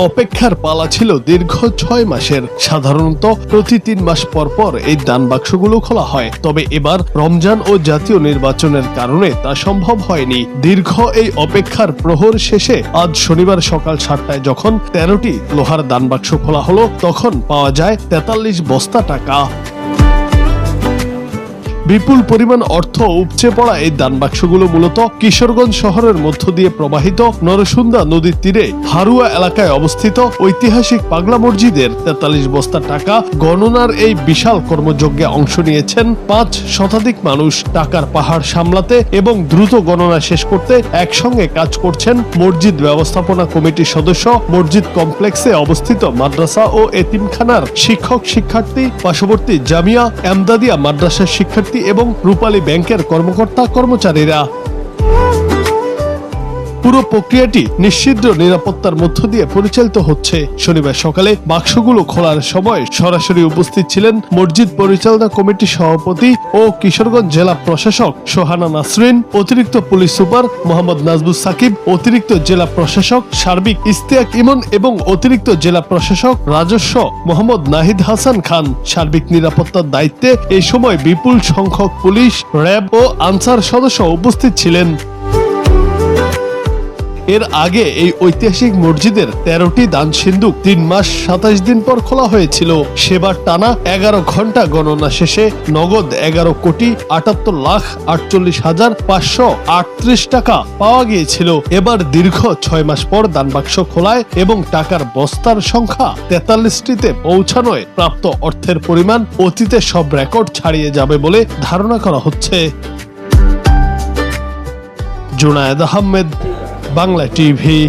অপেক্ষার পালা ছিল দীর্ঘ 6 মাসের। সাধারণত প্রতি 3 মাস পর পর এই দান বাক্সগুলো খোলা হয়, তবে এবার রমজান ও জাতীয় নির্বাচনের কারণে তা সম্ভব হয়নি। দীর্ঘ এই অপেক্ষার প্রহর শেষে আজ শনিবার সকাল 7টায় যখন 13টি লোহার দান বাক্স খোলা হলো, তখন পাওয়া যায় 43 বস্তা টাকা। বিপুল পরিমাণ অর্থ উপচে পড়া এই দান বাক্সগুলো মূলত কিশোরগঞ্জ শহরের মধ্য দিয়ে প্রবাহিত নরসুন্দা নদীর তীরে হারুয়া এলাকায় অবস্থিত ঐতিহাসিক পাগলা মসজিদের 43 বস্তা টাকা গণনার এই বিশাল কর্মযজ্ঞে অংশ নিয়েছেন 5 শতাধিক মানুষ। টাকার পাহাড় সামলাতে এবং দ্রুত গণনা শেষ করতে একসঙ্গে কাজ করছেন মসজিদ ব্যবস্থাপনা কমিটির সদস্য, মসজিদ কমপ্লেক্সে অবস্থিত মাদ্রাসা ও এতিমখানার শিক্ষক শিক্ষার্থী, পার্শ্ববর্তী জামিয়া এমদাদিয়া মাদ্রাসার শিক্ষার্থী এবং রূপালী ব্যাংকের কর্মকর্তা কর্মচারীরা। পুরো প্রক্রিয়াটি নিশ্চিদ্র নিরাপত্তার মধ্য দিয়ে পরিচালিত হচ্ছে। শনিবার সকালে বাক্সগুলো খোলার সময় সরাসরি উপস্থিত ছিলেন মসজিদ পরিচালনা কমিটির সভাপতি ও কিশোরগঞ্জ জেলা প্রশাসক সোহানা নাসরিন, অতিরিক্ত পুলিশ সুপার মোহাম্মদ নাজবুস সাকিব, অতিরিক্ত জেলা প্রশাসক সার্বিক ইস্তিয়াক ইমন এবং অতিরিক্ত জেলা প্রশাসক রাজস্ব মোহাম্মদ নাহিদ হাসান খান। সার্বিক নিরাপত্তার দায়িত্বে এই সময় বিপুল সংখ্যক পুলিশ, র্যাব ও আনসার সদস্য উপস্থিত ছিলেন। এর আগে এই ঐতিহাসিক মসজিদের 13টি দান সিন্দুক 3 মাস 27 দিন পর খোলা হয়েছিল। সেবার টানা 11 ঘন্টা গণনা শেষে নগদ 11,48,48,538 টাকা পাওয়া গিয়েছিল। এবার দীর্ঘ 6 মাস পর দান বাক্স খোলায় এবং টাকার বস্তার সংখ্যা 43টিতে পৌঁছানোয় প্রাপ্ত অর্থের পরিমাণ অতীতে সব রেকর্ড ছাড়িয়ে যাবে বলে ধারণা করা হচ্ছে। জুনায়েদ আহমেদ, বাংলা টিভি।